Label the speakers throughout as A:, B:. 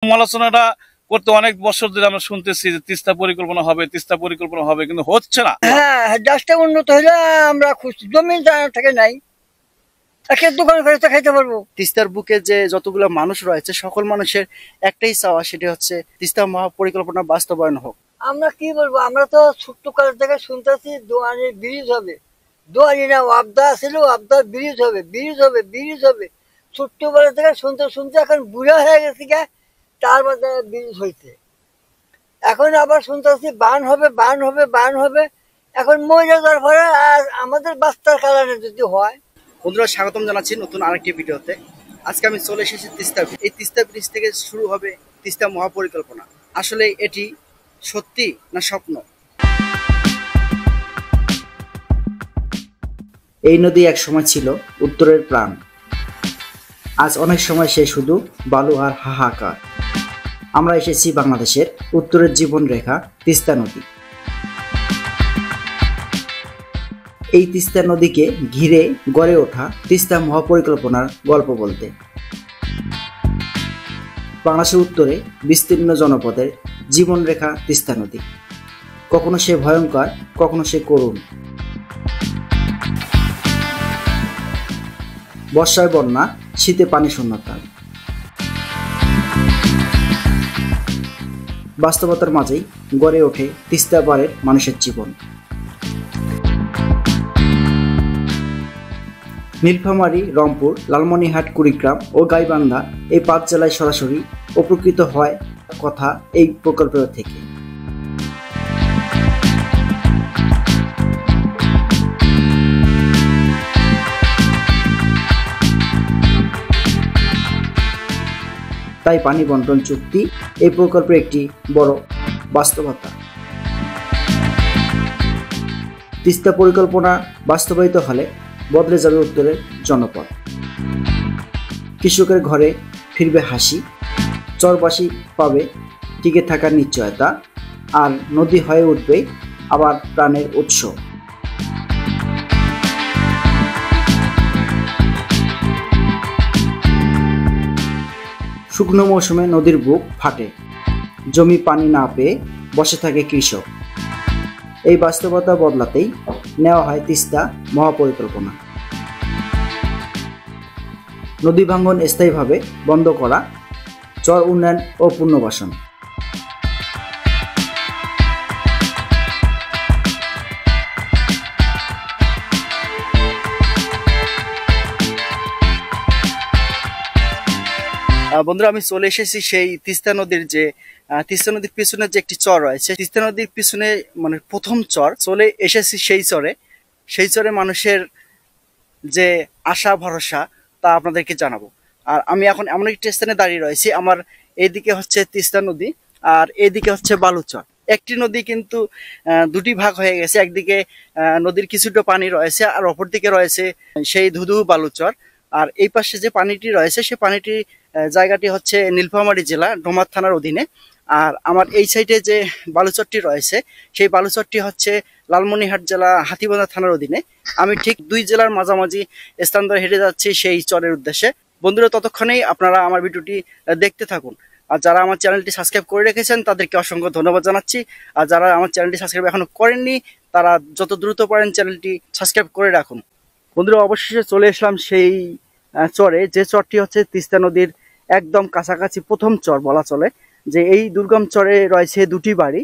A: সমালোচনাটা করতে অনেক বছর ধরে আমরা শুনতেছি যে তিস্তা পরিকল্পনা হবে কিন্তু হচ্ছে না।
B: হ্যাঁ, দেশটা উন্নত হইলে আমরা খুশি। জমি থেকে নাই, দোকান করে খাইতে পারবো।
C: তিস্তার বুকে যে যতগুলো মানুষ রয়েছে সকল মানুষের একটাই চাওয়া, সেটি হচ্ছে তিস্তা মহাপরিকল্পনা বাস্তবায়ন হোক।
B: আমরা কি বলবো, আমরা তো ছোট্ট কাল থেকে শুনতেছি দোয়ানির ব্রিজ হবে, দোয়ানি না আবদা ছিল, আবদার ব্রিজ হবে। ছোট্টবেলা থেকে শুনতে শুনতে এখন বুড়া হয়ে গেছে গে, তার মধ্যে ব্রিজ হয়েছে। এখন আবার শুনতেছি বান হবে। এখন মহিলা যাওয়ার পরে আর আমাদের বাচ্চার কারণে যদি হয়।
C: বন্ধুরা, স্বাগতম জানাচ্ছি নতুন আরেকটি ভিডিওতে। আজকে আমি চলে এসেছি তিস্তা। এই তিস্তা ব্রিজ থেকে শুরু হবে তিস্তা মহাপরিকল্পনা। আসলে এটি সত্যি না স্বপ্ন? এই নদী এক সময় ছিল উত্তরের প্রাণ। আজ অনেক সময় সে শুধু বালু আর হাহাকার। আমরা এসেছি বাংলাদেশের উত্তরের জীবন রেখা তিস্তা নদী। এই তিস্তা নদীকে ঘিরে গড়ে ওঠা তিস্তা মহাপরিকল্পনার গল্প বলতে। বাংলাদেশের উত্তরে বিস্তীর্ণ জনপদের জীবনরেখা তিস্তা নদী। কখনো সে ভয়ঙ্কর, কখনো সে করুণ। বর্ষায় বন্যা, শীতে পানি শূন্যতা। বাস্তবতার মাঝেই গড়ে ওঠে তিস্তা পাড়ের মানুষের জীবন। নীলফামারী, রংপুর, লালমনিরহাট, কুড়িগ্রাম ও গাইবান্ধা এই 5 জেলায় সরাসরি উপকৃত হয় কথা এই প্রকল্প থেকে। তাই পানি বন্টন চুক্তি এই প্রকল্পের একটি বড় বাস্তবতা। তিস্তা পরিকল্পনা বাস্তবায়িত হলে বদলে যাবে উত্তরের জনপদ। কৃষকের ঘরে ফিরবে হাসি, চরবাসী পাবে টিকে থাকার নিশ্চয়তা, আর নদী হয়ে উঠবে আবার প্রাণের উৎস। শুকনো মৌসুমে নদীর বুক ফাটে, জমি পানি না পেয়ে বসে থাকে কৃষক। এই বাস্তবতা বদলাতেই নেওয়া হয় তিস্তা মহাপরিকল্পনা। নদী ভাঙ্গন স্থায়ীভাবে বন্ধ করা, চর উন্নয়ন ও পুনর্বাসন। বন্ধুরা, আমি চলে এসেছি সেই তিস্তা নদীর পিছনে যে একটি চর রয়েছে। তিস্তা নদীর পিছনে মানে প্রথম চর, চলে এসেছি সেই চরে মানুষের যে আশা ভরসা তা আপনাদেরকে জানাবো। আর আমি এখন এমন একটি স্থানে দাঁড়িয়ে রয়েছি, আমার এইদিকে হচ্ছে তিস্তা নদী আর এইদিকে হচ্ছে বালুচর। একটি নদী কিন্তু দুটি ভাগ হয়ে গেছে। একদিকে নদীর কিছুটা পানি রয়েছে আর অপরদিকে রয়েছে সেই ধুধু বালুচর। আর এই পাশে যে পানিটি রয়েছে সে পানিটি জায়গাটি হচ্ছে নীলফামারী জেলা ডোমার থানার অধীনে। আর আমার এই সাইডে যে বালুচরটি রয়েছে সেই বালুচরটি হচ্ছে লালমনিরহাট জেলা হাতীবান্ধা থানার অধীনে। আমি ঠিক 2 জেলার মাঝামাঝি স্থান ধরে হেঁটে যাচ্ছি সেই চরের উদ্দেশ্যে। বন্ধুরা, ততক্ষণেই আপনারা আমার ভিডিওটি দেখতে থাকুন। আর যারা আমার চ্যানেলটি সাবস্ক্রাইব করে রেখেছেন তাদেরকে অসংখ্য ধন্যবাদ জানাচ্ছি। আর যারা আমার চ্যানেলটি সাবস্ক্রাইব এখনো করেননি তারা যত দ্রুত পারেন চ্যানেলটি সাবস্ক্রাইব করে রাখুন। বন্ধুরা, অবশেষে চলে আসলাম সেই চরে, যে চরটি হচ্ছে তিস্তা নদীর একদম কাছাকাছি প্রথম চর বলা চলে। যে এই দুর্গম চরে রয়েছে দুটি বাড়ি,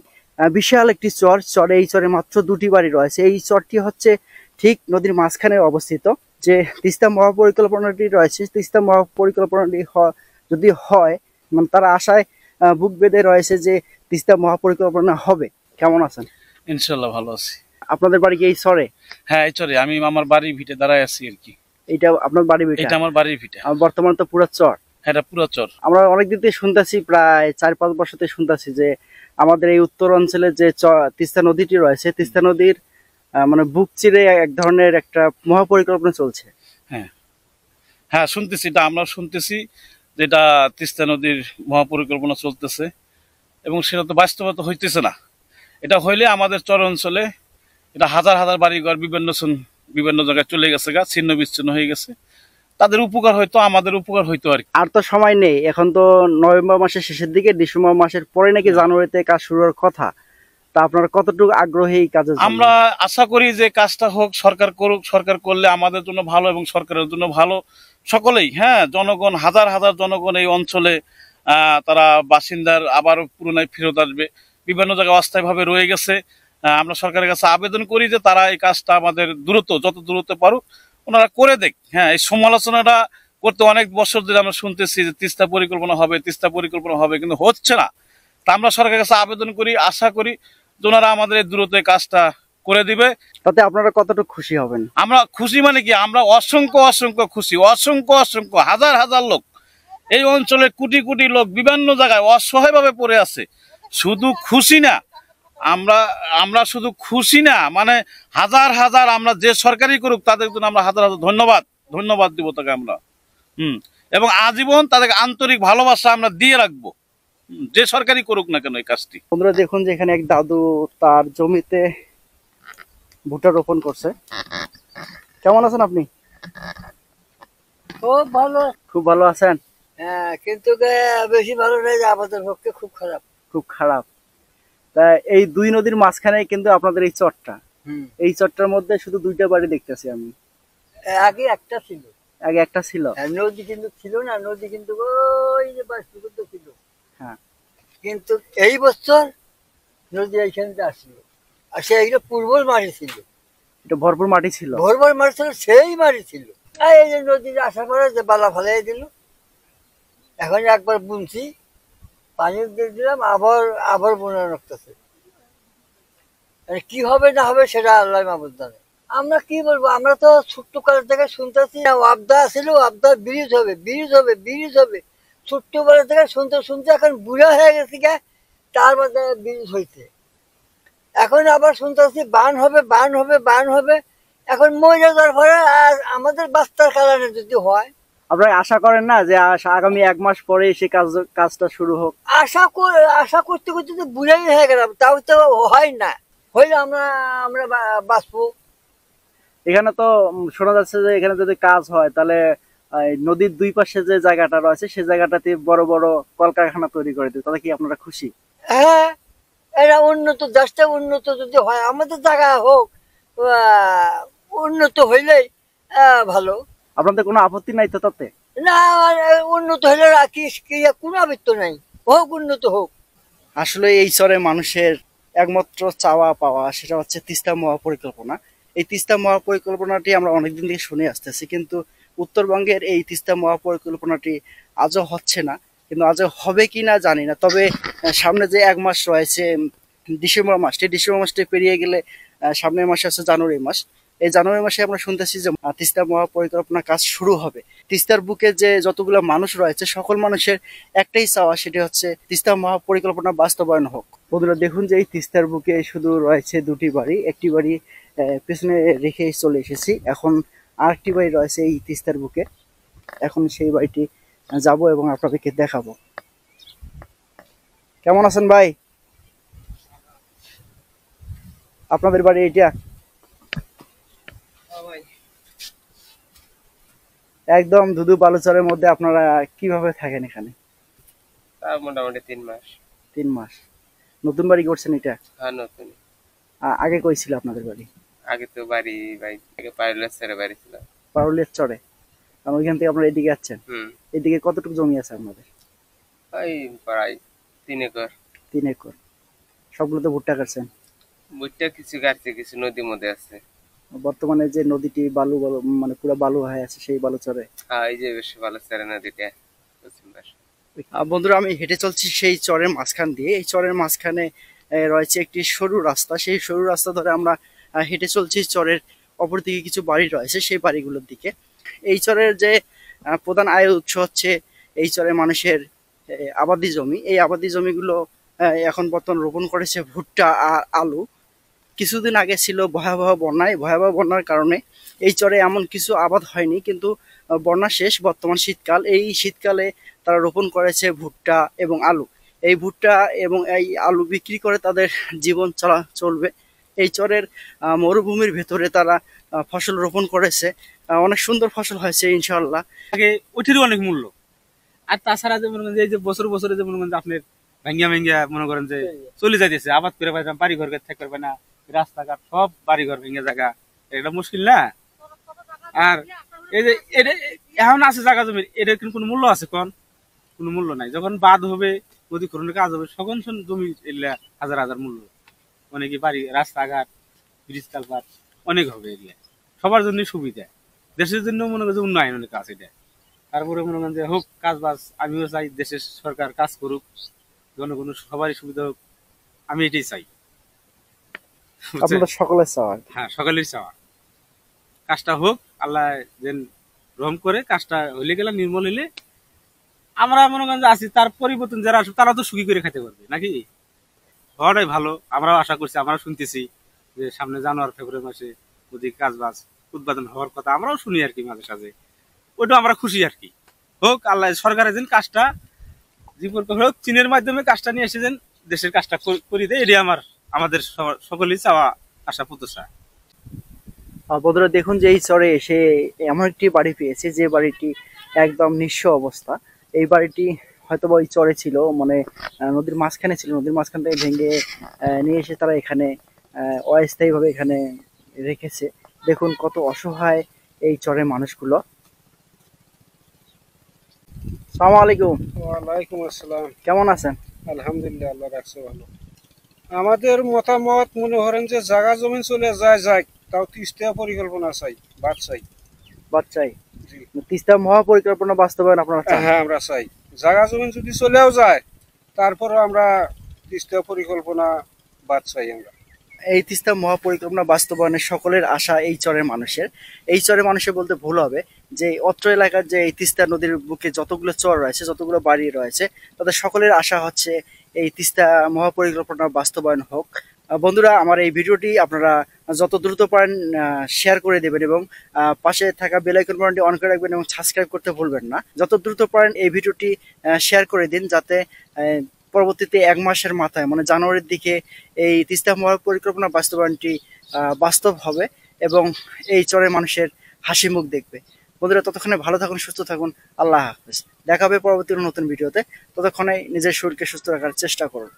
C: বিশাল একটি চরে এই চরে মাত্র 2টি বাড়ি রয়েছে। এই চরটি হচ্ছে ঠিক নদীর মাঝখানে অবস্থিত। যে তিস্তা মহাপরিকল্পনাটি রয়েছে, তিস্তা মহাপরিকল্পনাটি যদি হয়, মানে তারা আশায় বুক বেঁধে রয়েছে যে তিস্তা মহাপরিকল্পনা হবে। কেমন আছেন?
A: ইনশাল্লাহ ভালো আছি।
C: আপনাদের বাড়ি কি এই চরে?
A: হ্যাঁ, এই চরে। আমি আমার বাড়ির ভিটে দাঁড়ায় আছি আর কি।
C: এটা আপনার বাড়ি ভিটে?
A: এটা আমার বাড়ির ভিটে।
C: বর্তমানে তো পুরো চর।
A: হ্যাঁ, এটা পুরো চর। আমরা
C: অনেকদিন থেকে শুনতেছি, প্রায় 4-5 বছর থেকে শুনতেছি যে আমাদের এই উত্তর অঞ্চলে যে তিস্তা নদীটি রয়েছে, তিস্তা নদীর মানে বুক চিরে এক ধরনের একটা মহাপরিকল্পনা চলছে।
A: হ্যাঁ হ্যাঁ, শুনতেছি, এটা আমরা শুনতেছি যেটা তিস্তা নদীর মহাপরিকল্পনা চলতেছে, এবং সেটা তো বাস্তবতা হইতেছে না। এটা হইলে আমাদের চর অঞ্চলে এটা হাজার হাজার বাড়িঘর বিভিন্ন জায়গায় চলে গেছে, ছিন্ন বিচ্ছিন্ন হয়ে গেছে। তাদের উপকার হইতো, আমাদের উপকার হইতো আর কি।
C: আর তো সময় নেই, এখন তো নভেম্বর মাসের শেষের দিকে, ডিসেম্বর মাসের পরে নাকি জানুয়ারিতে কাজ শুরু হওয়ার কথা। তা আপনারা কতটুকু আগ্রহী এই কাজের জন্য?
A: আমরা আশা করি যে কাজটা হোক, সরকার করুক, সরকার করলে আমাদের জন্য ভালো এবং সরকারের জন্য ভালো। সকলেই, হ্যাঁ, জনগণ, হাজার হাজার জনগণ এই অঞ্চলে তারা বাসিন্দার আবারও পুনরায় ফেরত আসবে। বিভিন্ন জায়গায় অস্থায়ীভাবে রয়ে গেছে। আমরা সরকারের কাছে আবেদন করি যে তারা এই কাজটা আমাদের দ্রুত, যত দ্রুত পারুক ওনারা করে দেখ। হ্যাঁ, এই সমালোচনাটা করতে অনেক বছর ধরে আমরা শুনতেছি যে তিস্তা পরিকল্পনা হবে, তিস্তা পরিকল্পনা হবে, কিন্তু হচ্ছে না। তা আমরা সরকারের কাছে আবেদন করি, আশা করি যে ওনারা আমাদের এই দ্রুত কাজটা করে দিবে।
C: তাতে আপনারা কতটুকু খুশি হবেন?
A: আমরা খুশি মানে কি, আমরা অসংখ্য অসংখ্য খুশি। অসংখ্য অসংখ্য হাজার হাজার লোক, এই অঞ্চলে কোটি কোটি লোক বিভিন্ন জায়গায় অসহায়ভাবে পড়ে আছে। শুধু খুশি না, আমরা আমরা শুধু খুশি না, মানে হাজার হাজার, আমরা যে সরকারি করুক তাদের জন্য আমরা হাজার হাজার ধন্যবাদ দিব তাকে আমরা। এবং আজীবন তাদেরকে আন্তরিক ভালোবাসা আমরা দিয়ে রাখবো, যে সরকারি করুক না কেন এই কাজটি।
C: বন্ধুরা দেখুন যে এখানে এক দাদু তার জমিতে ভুট্টা রোপণ করছে। কেমন আছেন আপনি?
B: খুব ভালো।
C: খুব ভালো আছেন?
B: হ্যাঁ, কিন্তু বেশি ভালো নেই, আমাদের পক্ষে খুব খারাপ।
C: খুব খারাপ। তা এই দুই নদীর মাঝখানে কিন্তু আপনাদের এই চরটা, এই চরটার মধ্যে শুধু দুইটা বাড়ি দেখতেছি আমি।
B: আগে একটা ছিল।
C: আগে একটা ছিল?
B: নদী কিন্তু ছিল না, নদী কিন্তু ওই যে বাসপুকুর ছিল।
C: হ্যাঁ,
B: কিন্তু এই বছর নদী এইখানে আসলো, আর সেইগুলো পূর্বর মাটি ছিল,
C: এটা ভরপুর মাটি ছিল।
B: ভরপুর মাটি ছিল, সেই মাটি ছিল। আর এই যে নদীতে আসার পরে যে বালা ফালাই দিল, এখন একবার বুনছি, পানি দিয়ে দিলাম, আবার আবার বোনা রাখতেছে। কি হবে না হবে সেটা আল্লাহ মাহবুব জানে। আমরা কি বলবো, আমরা তো ছোট্ট কাল থেকে শুনতেছি আবদা ছিল, আবদা ব্রিজ হবে, ব্রিজ হবে, ব্রিজ হবে। ছোট্টবেলা থেকে শুনতে শুনতে এখন বুড়া হয়ে গেছে গে, তার মধ্যে ব্রিজ হয়েছে। এখন আবার শুনতেছি বান হবে, বান হবে, বান হবে। এখন মরে যাওয়ার পরে আর আমাদের বাচ্চার কারণে যদি হয়।
C: আপনারা আশা করেন না যে আগামী 1 মাস পরে সে কাজটা শুরু হোক?
B: আশা করতে করতে তো বুড়াই হয়ে গেলাম, তাও তো হয় না। হইলে আমরা আমরা বাঁচবো।
C: এখানে তো শোনা যাচ্ছে যে এখানে যদি কাজ হয় তাহলে নদীর দুই পাশে যে জায়গাটা রয়েছে সেই জায়গাটাতে বড় বড় কলকারখানা তৈরি করে দিবে, তাহলে কি আপনারা খুশি?
B: হ্যাঁ, এরা উন্নত, দেশটা উন্নত যদি হয়, আমাদের জায়গা হোক, উন্নত হইলেই ভালো।
C: আপনাদের কোনো আপত্তি নাই তো তাতে?
B: না, উন্নত হইলে কোনো আবৃত্ত নাই, হোক উন্নত হোক।
C: আসলে এই চরে মানুষের একমাত্র চাওয়া পাওয়া সেটা হচ্ছে তিস্তা মহাপরিকল্পনা। এই তিস্তা মহাপরিকল্পনাটি আমরা অনেকদিন থেকে শুনে আসতেছি, কিন্তু উত্তরবঙ্গের এই তিস্তা মহাপরিকল্পনাটি আজও হচ্ছে না। কিন্তু আজও হবে কি না জানি না। তবে সামনে যে 1 মাস রয়েছে, ডিসেম্বর মাস, এই ডিসেম্বর মাসটি পেরিয়ে গেলে সামনের মাসে আছে জানুয়ারি মাস। এই জানুয়ারি মাসে আমরা শুনতেছি যে তিস্তা মহাপরিকল্পনা কাজ শুরু হবে। তিস্তার বুকে যে যতগুলো মানুষ রয়েছে সকল মানুষের একটাই চাওয়া, সেটি হচ্ছে তিস্তা মহাপরিকল্পনা বাস্তবায়ন হোক। বন্ধুরা দেখুন যে এই তিস্তার বুকে শুধু রয়েছে দুটি বাড়ি, একটি বাড়ি পেছনে রেখে চলে এসেছি, এখন আরেকটি বাড়ি রয়েছে এই তিস্তার বুকে। এখন সেই বাড়িটি যাব এবং আপনাদেরকে দেখাবো। কেমন আছেন ভাই? আপনাদের বাড়ি এটা? একদম ধুধু বালুচরের মধ্যে আপনারা কিভাবে থাকেন এখানে?
D: মোটামুটি 3 মাস।
C: 3 মাস। নতুন বাড়ি করছেন এটা?
D: হ্যাঁ, নতুন।
C: আগে কই ছিল আপনাদের বাড়ি?
D: আগে তো বাড়ি থেকে পারুলের ছেড়ে বাড়ি ছিল।
C: পারুলিয়ার চরে? আর ওইখান থেকে আপনারা এদিকে যাচ্ছেন? এদিকে কতটুকু জমি আছে আপনাদের?
D: ওই প্রায় 3 একর।
C: 3 একর। সবগুলো তো ভুট্টা কাটছেন?
D: ভুট্টা কিছু কাটছে, কিছু নদীর মধ্যে আছে।
C: বর্তমানে যে নদীটি বালু বালু মানে পুরো বালু হয়ে আছে সেই বালু চরে?
D: হ্যাঁ, এই যে বেশি ভালো ছেড়ে নদীটা পশ্চিম পাশে।
C: বন্ধুরা আমি হেঁটে চলছি সেই চরের মাঝখান দিয়ে। এই চরের মাঝখানে রয়েছে একটি সরু রাস্তা, সেই সরু রাস্তা ধরে আমরা হেঁটে চলছি। চরের অপর দিকে কিছু বাড়ি রয়েছে সেই বাড়িগুলোর দিকে। এই চরের যে প্রধান আয়ের উৎস হচ্ছে এই চরের মানুষের আবাদি জমি। এই আবাদি জমিগুলো এখন বর্তমান রোপণ করেছে ভুট্টা আর আলু। কিছুদিন আগে ছিল ভয়াবহ বন্যায়, ভয়াবহ বন্যার কারণে এই চরে এমন কিছু আবাদ হয়নি, কিন্তু বন্যা শেষ, বর্তমান শীতকাল। এই শীতকালে তারা রোপণ করেছে ভুট্টা এবং আলু। এই ভুট্টা এবং এই আলু বিক্রি করে তাদের জীবন চলবে। এই চরের মরুভূমির ভেতরে তারা ফসল রোপণ করেছে। অনেক সুন্দর ফসল হয়েছে ইনশাআল্লাহ।
E: আগে ওইটিরও অনেক মূল্য। আর তাছাড়া যে মনে করেন যে এই যে বছর বছরে যে মনে করেন যে আপনার ভাঙ্গিয়া ভাঙ্গিয়া মনে করেন যে চলে যাইতেছে, আবাদ করে পাইতাম, বাড়ি ঘর থাকতে পারবে না, রাস্তাঘাট সব বাড়ি ঘর ভেঙে জায়গা, এটা মুশকিল না। আর এই যে এটা এখন আছে জায়গা জমি, এটার কিন্তু কোনো মূল্য আছে কোন? কোনো মূল্য নাই। যখন বাদ হবে, নদী খননের কাজ হবে, তখন জমি এগুলা হাজার হাজার মূল্য, অনেকে বাড়ি রাস্তাঘাট ব্রিজ কালপাট অনেক হবে, এগুলা সবার জন্য সুবিধা, দেশের জন্য মনে করেন যে উন্নয়নের কাজ এটা। তারপরে মনে করেন যে হোক কাজ বাজ, আমিও চাই দেশের সরকার কাজ করুক, জনগণের সবারই সুবিধা হোক, আমি এটাই চাই।
C: আপনাদের সকলের চাওয়া।
E: হ্যাঁ, সকালের চাওয়া কাজটা হোক, আল্লাহ যেন রহম করে, কাজটা হইলে গেলে নির্মল হইলে আমরা মনে করেন যে আছি, তার পরিবর্তন যারা আসবে তারা তো সুখী করে খেতে পারবে নাকি, হওয়াটাই ভালো। আমরাও আশা করছি, আমরাও শুনতেছি যে সামনে জানুয়ারি ফেব্রুয়ারি মাসে যদি কাজ বাজ উৎপাদন হওয়ার কথা আমরাও শুনি আর কি মাঝে সাঝে, ওইটা আমরা খুশি আর কি। হোক আল্লাহ সরকারের যেন কাজটা জীবন হোক, চীনের মাধ্যমে কাজটা নিয়ে এসে যেন দেশের কাজটা করি দেয়, এটাই আমাদের সকলেই চাওয়া, আশা প্রত্যাশা।
C: বন্ধুরা দেখুন যে এই চরে এসে এমন একটি বাড়ি পেয়েছে যে বাড়িটি একদম নিঃস্ব অবস্থা। এই বাড়িটি হয়তো বা ওই চরে ছিল, মানে নদীর মাঝখানে ছিল, নদীর মাঝখান থেকে ভেঙে নিয়ে এসে তারা এখানে অস্থায়ীভাবে এখানে রেখেছে। দেখুন কত অসহায় এই চরের মানুষগুলো। আসসালামু আলাইকুম।
F: ওয়ালাইকুম আসসালাম।
C: কেমন আছেন?
F: আলহামদুলিল্লাহ, আল্লাহ রাখছে ভালো। আমাদের মতামত মনে করেন যে জায়গা জমি চলে যায় যাক, তাও তিস্তা পরিকল্পনা চাই, বাদ চাই।
C: বাচ্চাই
F: জি।
C: তিস্তা মহাপরিকল্পনা বাস্তবায়ন আপনারা চান?
F: হ্যাঁ, আমরা চাই। জায়গা জমি যদি চলেও যায়, তারপরও আমরা তিস্তা পরিকল্পনা বাদ চাই আমরা।
C: এই তিস্তা মহাপরিকল্পনা বাস্তবায়নের সকলের আশা এই চরের মানুষের। এই চরের মানুষের বলতে ভুল হবে, যে অত্র এলাকার যে এই তিস্তা নদীর বুকে যতগুলো চর রয়েছে, যতগুলো বাড়ি রয়েছে, তাদের সকলের আশা হচ্ছে এই তিস্তা মহাপরিকল্পনা বাস্তবায়ন হোক। বন্ধুরা, আমার এই ভিডিওটি আপনারা যত দ্রুত পারেন শেয়ার করে দেবেন এবং পাশে থাকা বেল আইকন বাটনটি অন করে রাখবেন এবং সাবস্ক্রাইব করতে ভুলবেন না। যত দ্রুত পারেন এই ভিডিওটি শেয়ার করে দিন, যাতে পরবর্তীতে 1 মাসের মাথায় মানে জানুয়ারির দিকে এই তিস্তা মহাপরিকল্পনা বাস্তবায়নটি বাস্তব হবে এবং এই চরের মানুষের হাসি মুখ দেখবে। বন্ধুরা, ততক্ষণে ভালো থাকুন, সুস্থ থাকুন। আল্লাহ হাফেজ। দেখা হবে পরবর্তী নতুন ভিডিওতে। ততক্ষণে নিজের শরীরকে সুস্থ রাখার চেষ্টা করুন।